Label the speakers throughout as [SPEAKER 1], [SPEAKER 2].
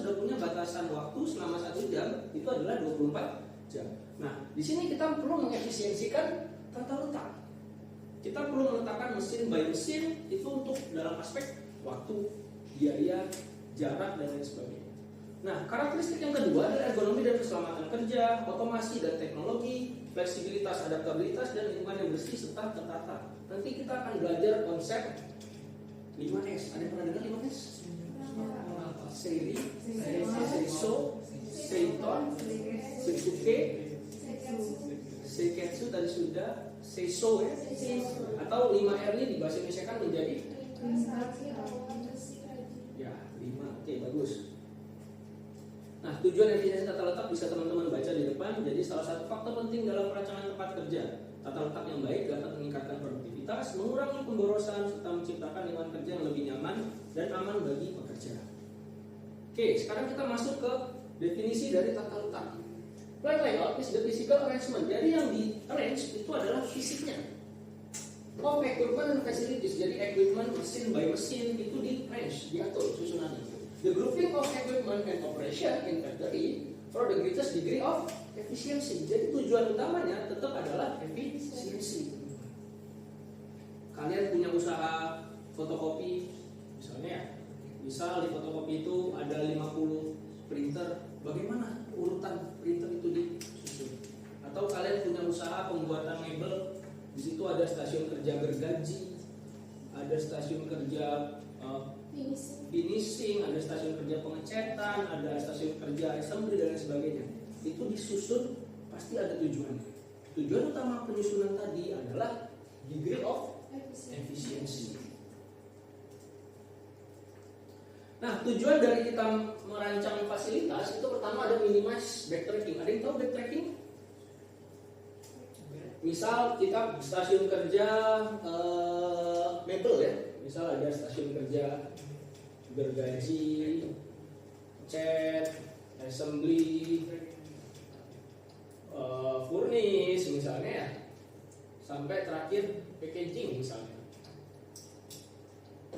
[SPEAKER 1] sudah punya batasan waktu selama 1 jam, itu adalah 24 jam. Nah, di sini kita perlu mengefisiensikan tata letak. Kita perlu meletakkan mesin by mesin itu untuk dalam aspek waktu, biaya, jarak, dan lain sebagainya. Nah, karakteristik yang kedua adalah ergonomi dan keselamatan kerja, otomasi dan teknologi, fleksibilitas, adaptabilitas, dan lingkungan yang bersih serta tertata. Nanti kita akan belajar konsep 5S. Ada yang pernah dengar 5S? Seiri, Seiso, Seiton, Seisuke, Seiketsu tadi sudah, Seiso ya, atau 5R ini di bahasa Indonesia kan menjadi ya 5. Oke, bagus. Nah, tujuan efisiensi tata letak bisa teman-teman baca di depan. Jadi salah satu faktor penting dalam perancangan tempat kerja, tata letak yang baik dapat meningkatkan produktivitas, mengurangi pemborosan, serta menciptakan lingkungan kerja yang lebih nyaman dan aman bagi pekerja. Oke, sekarang kita masuk ke definisi dari tata letak. Plant layout is the physical arrangement. Jadi yang di arrange itu adalah fisiknya. Of equipment and facilities. Jadi equipment mesin by mesin itu di arrange, diatur susunannya. The grouping of equipment and operation in factory for the greatest degree of efficiency. Jadi tujuan utamanya tetap adalah efisiensi. Kalian punya usaha fotokopi, misalnya ya. Misal di fotokopi itu ada 50 printer, bagaimana urutan printer itu disusun? Atau kalian punya usaha pembuatan mebel, di situ ada stasiun kerja gergaji, ada stasiun kerja finishing, ada stasiun kerja pengecetan, ada stasiun kerja assembly dan lain sebagainya. Itu disusun pasti ada tujuannya. Tujuan utama penyusunan tadi adalah degree of efficiency. Nah, tujuan dari kita merancang fasilitas itu pertama ada minimize backtracking. Ada yang tahu backtracking? Misal kita stasiun kerja mebel ya. Misal ada stasiun kerja gergaji, cat, assembly, furnace misalnya ya, sampai terakhir packaging misalnya.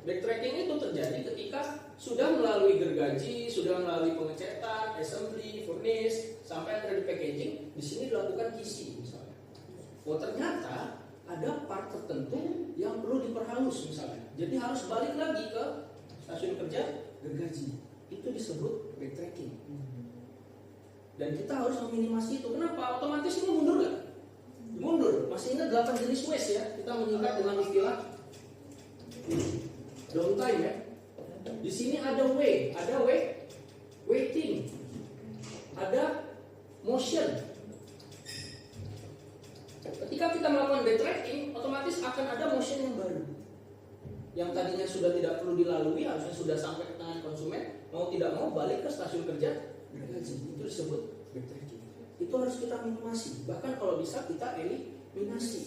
[SPEAKER 1] Backtracking itu terjadi ketika sudah melalui gergaji, sudah melalui pengecetan, assembly, furnace, sampai ada di packaging. Di sini dilakukan QC misalnya. Oh ternyata ada part tertentu yang perlu diperhalus misalnya. Jadi harus balik lagi ke stasiun kerja gergaji. Itu disebut backtracking. Dan kita harus meminimasi itu. Kenapa? Otomatis ini mundur nggak? Mundur. Masih ingat 8 jenis waste ya? Kita meningkat dengan istilah downtime ya. Di sini ada waiting, ada motion. Ketika kita melakukan backtracking, otomatis akan ada motion yang baru. Yang tadinya sudah tidak perlu dilalui, harusnya sudah sampai ke tangan konsumen, mau tidak mau balik ke stasiun kerja gergaji. Itu disebut backtracking. Itu harus kita minimasi. Bahkan kalau bisa kita eliminasi.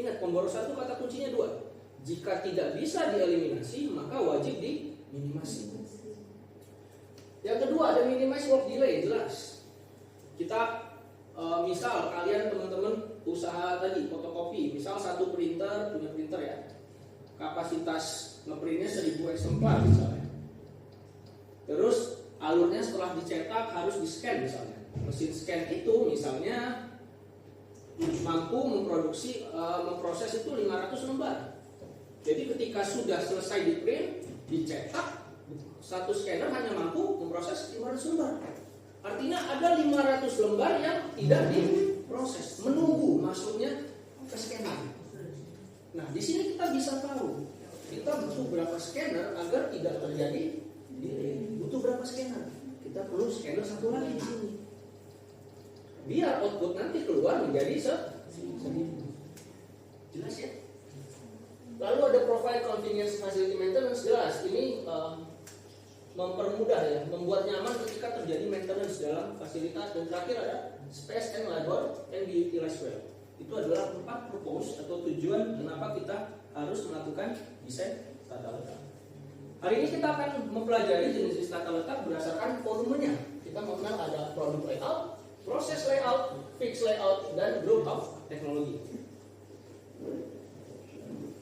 [SPEAKER 1] Ingat, pemborosan itu kata kuncinya 2. Jika tidak bisa dieliminasi, maka wajib diminimasi. Yang kedua ada minimize work delay, jelas. Kita misal kalian teman-teman usaha tadi fotokopi, misal satu printer punya printer ya, kapasitas ngeprintnya 1000 eksemplar misalnya. Terus alurnya setelah dicetak harus di scan misalnya. Mesin scan itu misalnya mampu memproses itu 500 lembar. Jadi ketika sudah selesai di print, dicetak, satu scanner hanya mampu memproses 500 lembar. Artinya ada 500 lembar yang tidak diproses, menunggu masuknya ke scanner. Nah, di sini kita bisa tahu kita butuh berapa scanner agar tidak terjadi delay. Butuh berapa scanner? Kita perlu scanner satu lagi di sini. Biar output nanti keluar menjadi 1000. Jelas ya? Lalu ada profile convenience facility maintenance, jelas ini mempermudah ya, membuat nyaman ketika terjadi maintenance dalam fasilitas. Dan terakhir ada space and labor and be utilized well. Itu adalah 4 purpose atau tujuan kenapa kita harus melakukan desain tata letak. Hari ini kita akan mempelajari jenis tata letak berdasarkan volumenya. Kita mengenal ada product layout, proses layout, fixed layout, dan group of teknologi.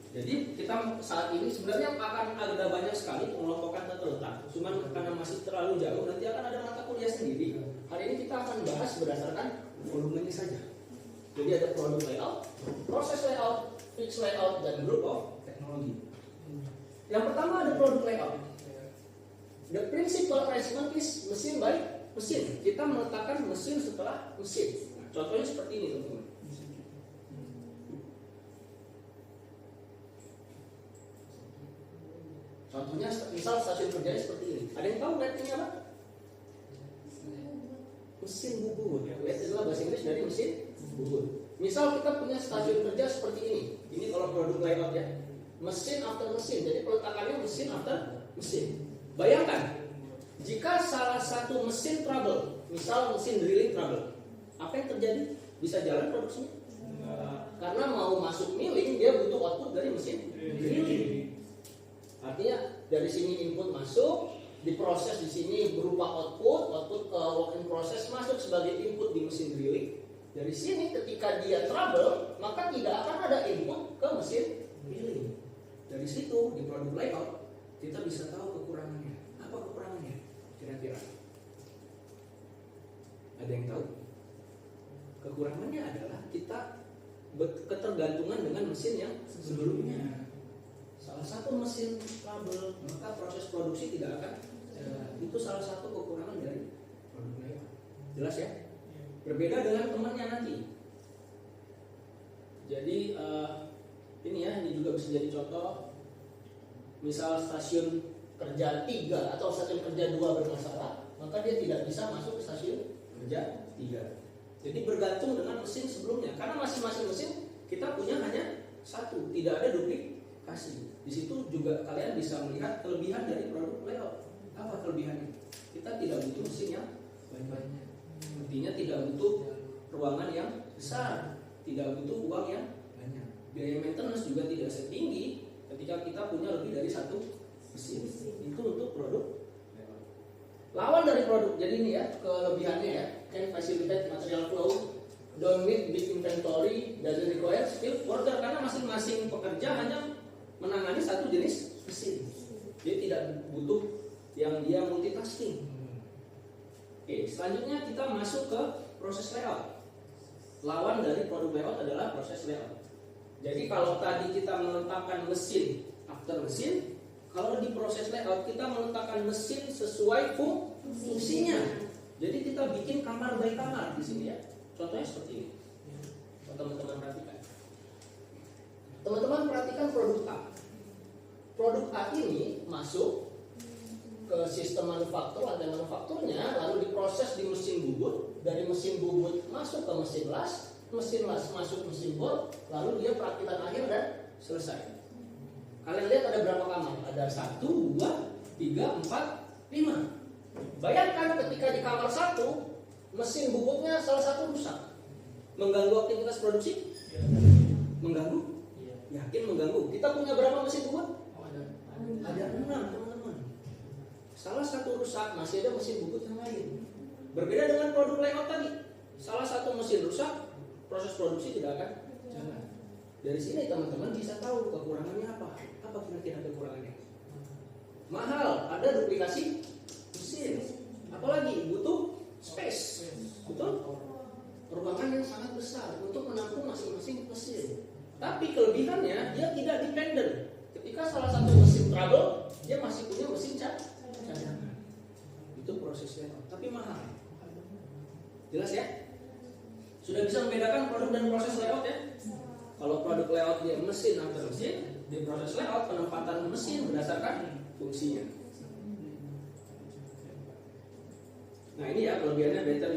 [SPEAKER 1] Jadi kita saat ini sebenarnya akan ada banyak sekali pengelompokan tata letak. cuman karena masih terlalu jauh, nanti akan ada mata kuliah sendiri. Hari ini kita akan bahas berdasarkan volumenya saja. Jadi ada product layout, proses layout, fixed layout, dan group of technology. Yang pertama ada product layout. The principal arrangement is mesin by mesin. Kita meletakkan mesin setelah mesin. Contohnya seperti ini, teman-teman. Contohnya misal stasiun kerjanya seperti ini. Ada yang tahu webnya apa? Mesin bubut. Web adalah bahasa Inggris dari mesin bubut. Misal kita punya stasiun kerja seperti ini. Ini kalau produk layout ya. Mesin after mesin. Jadi peletakannya mesin after mesin. Bayangkan, jika salah satu mesin trouble, misal mesin drilling trouble, apa yang terjadi? Bisa jalan produksinya? Karena mau masuk milling, dia butuh output dari mesin drilling. Artinya dari sini input masuk, diproses di sini berupa output work in process masuk sebagai input di mesin drilling. Dari sini ketika dia trouble, maka tidak akan ada input ke mesin drilling. Dari situ di produk layout kita bisa tahu kekurangannya. Apa kekurangannya? Kira-kira ada yang tahu? Kekurangannya adalah kita ketergantungan dengan mesin yang sebelumnya. Salah satu mesin trouble, maka proses produksi tidak akan jalan. Itu salah satu kekurangan dari produk layout. Jelas ya? Berbeda dengan temannya nanti. Jadi ini ya, ini juga bisa jadi contoh. Misal stasiun kerja 3 atau stasiun kerja 2 bermasalah, maka dia tidak bisa masuk ke stasiun kerja 3. Jadi bergantung dengan mesin sebelumnya. Karena masing-masing mesin kita punya hanya satu, tidak ada duplikasi. Di situ juga kalian bisa melihat kelebihan dari produk layout. Apa kelebihannya? Kita tidak butuh mesin yang banyak. Artinya tidak butuh ruangan yang besar, tidak butuh uang yang banyak. Biaya maintenance juga tidak setinggi ketika kita punya lebih dari satu mesin. Itu untuk produk. Lawan dari produk, jadi ini ya kelebihannya ya, can facilitate material flow, don't need big inventory, doesn't require skilled worker, karena masing-masing pekerja hanya menangani satu jenis mesin. Dia tidak butuh yang dia multitasking. Oke, selanjutnya kita masuk ke proses layout. Lawan dari produk layout adalah proses layout. Jadi kalau tadi kita meletakkan mesin after mesin, kalau di proses layout kita meletakkan mesin sesuai fungsinya. Jadi kita bikin kamar by kamar di sini ya. Contohnya seperti ini. Teman-teman perhatikan. Teman-teman perhatikan produk A. Produk A ini masuk ke sistem manufaktur, lantai manufakturnya, lalu diproses di mesin bubut. Dari mesin bubut masuk ke mesin las masuk mesin bor, lalu dia perakitan akhir dan selesai. Kalian lihat ada berapa kamar? Ada 1, 2, 3, 4, 5. Bayangkan ketika di kamar 1 mesin bubutnya salah satu rusak, mengganggu aktivitas produksi? Mengganggu? Yakin mengganggu. Kita punya berapa mesin bubut? Ada 6, teman-teman. Salah satu rusak, masih ada mesin bubut yang lain. Berbeda dengan produk layout tadi. Salah satu mesin rusak, proses produksi tidak akan jalan. Dari sini teman-teman bisa tahu kekurangannya apa. Apa kira-kira kekurangannya? Mahal, ada duplikasi mesin. Apalagi butuh space. Betul? Ruangan yang sangat besar untuk menampung masing-masing mesin. Tapi kelebihannya dia tidak dependent. Ketika salah satu mesin trouble, dia masih punya mesin cadangan. Itu prosesnya, tapi mahal. Jelas ya? Sudah bisa membedakan produk dan proses layout ya? Kalau produk layout dia mesin after mesin, di proses layout penempatan mesin berdasarkan fungsinya. Nah ini ya kelebihannya, better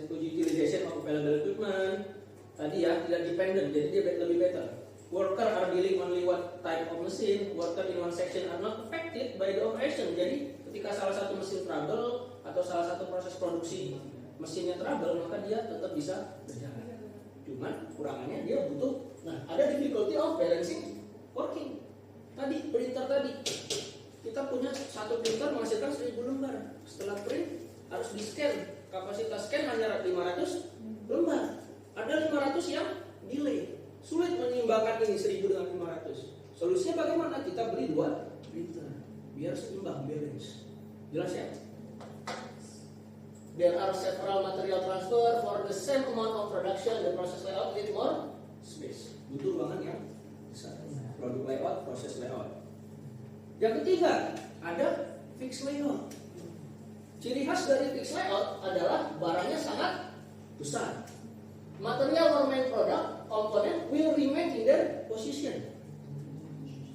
[SPEAKER 1] utilization of available equipment. Tadi ya tidak dependent, jadi dia lebih better. Worker are dealing only one type of machine. Worker in one section are not affected by the operation. Jadi ketika salah satu mesin trouble atau salah satu proses produksi mesinnya trouble, maka dia tetap bisa berjalan. Cuman kurangannya dia butuh. Nah ada difficulty of balancing working. Tadi printer tadi kita punya satu printer menghasilkan 1000 lembar. Setelah print harus di scan. Kapasitas scan hanya 500 lembar. Ada 500 yang delay. Sulit menyeimbangkan ini 1000 dengan 500. Solusinya bagaimana? Kita beli 2 printer biar seimbang, balance. Jelas ya? There are several material transfer for the same amount of production. The process layout need more space. Butuh ruangan yang besar. Produk layout, proses layout. Yang ketiga, ada fixed layout. Ciri khas dari fixed layout adalah barangnya sangat besar. Material or main product component will remain in their position.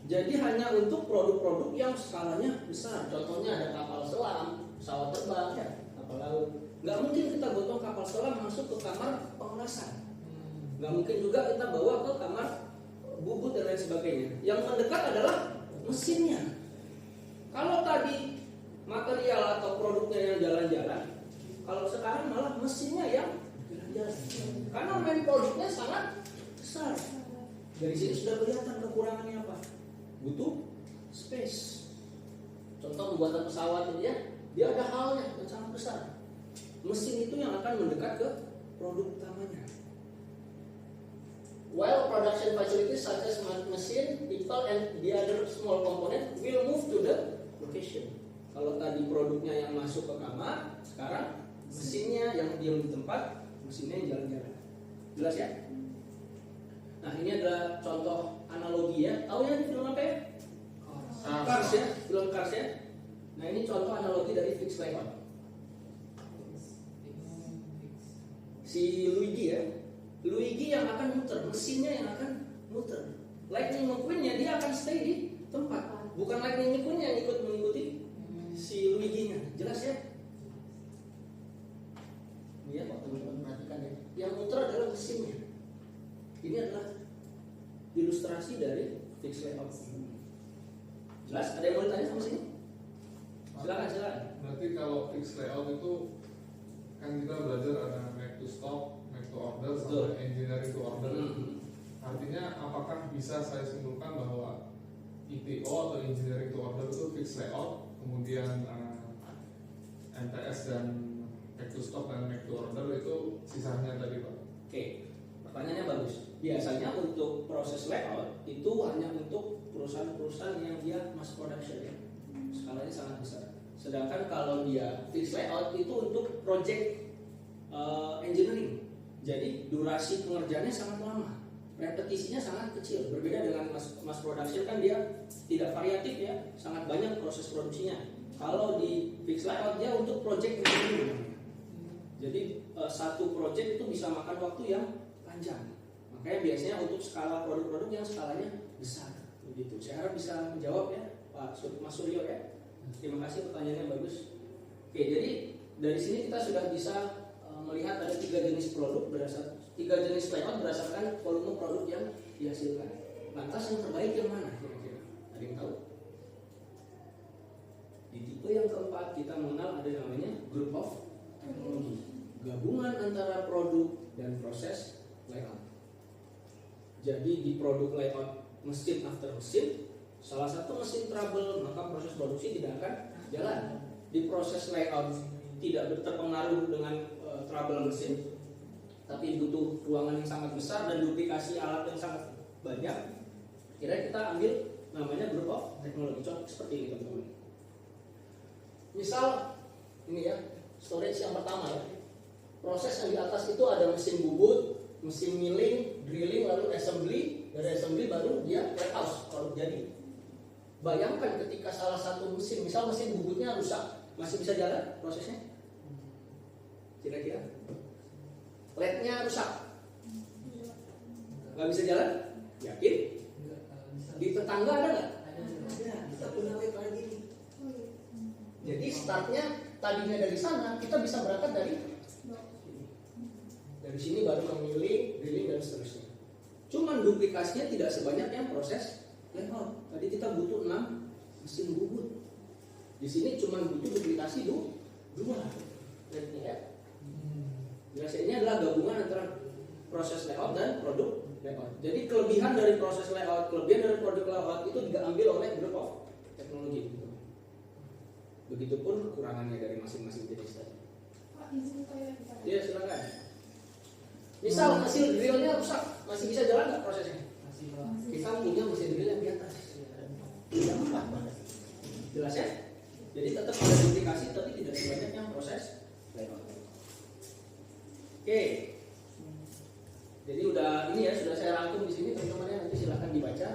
[SPEAKER 1] Jadi hanya untuk produk-produk yang skalanya besar. Contohnya ada kapal selam, pesawat terbang, ya, kapal laut. Nggak mungkin kita gotong kapal selam masuk ke kamar pengelasan. Nggak mungkin juga kita bawa ke kamar bubut dan lain sebagainya. Yang mendekat adalah mesinnya. Kalau tadi material atau produknya yang jalan-jalan, kalau sekarang malah mesinnya yang jalan-jalan. Karena main produknya sangat besar. Dari sini sudah kelihatan kekurangannya apa? Butuh space. Contoh pembuatan pesawat ini ya, dia ada halnya yang sangat besar. Mesin itu yang akan mendekat ke produk utamanya. While production facilities such as machine, people, and the other small component will move to the location. Kalau tadi produknya yang masuk ke kamar, sekarang mesinnya yang diam di tempat, mesinnya yang jalan-jalan. Jelas ya? Nah ini adalah contoh analogi ya. Tahu ya ini film apa ya? Cars ya, film Cars ya. Nah ini contoh analogi dari fixed layout. Si Luigi ya, Luigi yang akan muter, mesinnya yang akan muter. Lightning McQueen-nya dia akan stay di tempat, bukan Lightning McQueen yang ikut mengikuti si Luigi-nya. Jelas ya? Ya, teman-teman perhatikan ya. Yang muter adalah mesinnya. Ini adalah ilustrasi dari fixed layout. Jelas? Ada yang mau ditanya sama sini? Silakan.
[SPEAKER 2] Berarti kalau fixed layout itu kan kita belajar ada make to stock, make to order, sama engineering to order. Artinya apakah bisa saya simpulkan bahwa ITO atau engineering to order itu fixed layout, kemudian MTS dan make to stock dan make to order itu sisanya tadi Pak?
[SPEAKER 1] Oke, pertanyaannya bagus. Biasanya untuk proses layout itu hanya untuk perusahaan-perusahaan yang dia mass production ya, skalanya sangat besar. Sedangkan kalau dia fixed layout itu untuk project engineering. Jadi durasi pengerjaannya sangat lama, repetisinya sangat kecil. Berbeda dengan mass production kan dia tidak variatif ya, sangat banyak proses produksinya. Kalau di fixed layout dia untuk project engineering. Jadi satu project itu bisa makan waktu yang panjang. Makanya biasanya untuk skala produk-produk yang skalanya besar. Begitu. Saya harap bisa menjawab ya, Mas Suryo ya. Terima kasih, pertanyaannya bagus. Oke, jadi dari sini kita sudah bisa melihat ada 3 jenis produk tiga jenis layout berdasarkan volume produk yang dihasilkan. Lantas yang terbaik yang mana kira-kira? Ada yang tahu? Di tipe yang keempat kita mengenal ada yang namanya group of teknologi, gabungan antara produk dan proses layout. Jadi di produk layout mesin after mesin, salah satu mesin trouble maka proses produksi tidak akan jalan. Di proses layout tidak terpengaruh dengan trouble mesin, tapi butuh ruangan yang sangat besar dan duplikasi alat yang sangat banyak. Kira kita ambil namanya group of teknologi. Contoh seperti ini teman-teman. Misal ini ya, storage yang pertama ya. Proses yang di atas itu ada mesin bubut, mesin milling, drilling, lalu assembly. Dari assembly baru dia warehouse kalau jadi. Bayangkan ketika salah satu mesin, misal mesin bubutnya rusak, masih bisa jalan prosesnya? Kira-kira? LED-nya rusak, nggak bisa jalan? Yakin? Di tetangga ada nggak? Ada. Kita punya LED lagi nih. Jadi startnya tadinya dari sana, kita bisa berangkat dari sini baru ke milling, drilling dan seterusnya. Cuman duplikasinya tidak sebanyak yang proses layout. Tadi kita butuh 6 mesin bubut. Di sini cuman butuh duplikasi 2 LED-nya ya. Biasanya ini adalah gabungan antara proses layout dan produk layout. Jadi kelebihan dari proses layout, kelebihan dari produk layout itu diambil oleh group of teknologi. Begitupun kekurangannya dari masing-masing jenis tadi.
[SPEAKER 3] Pak, izin saya bicara.
[SPEAKER 1] Iya, silakan. Misal hasil drillnya rusak, masih bisa jalan nggak prosesnya?
[SPEAKER 3] Masih.
[SPEAKER 1] Kita punya mesin drill yang di atas. Tidak apa-apa. Jelas ya? Jadi tetap ada duplikasi tapi tidak sebanyak yang proses layout. Oke. Jadi udah ini ya, sudah saya rangkum di sini teman-teman ya, nanti silahkan dibaca.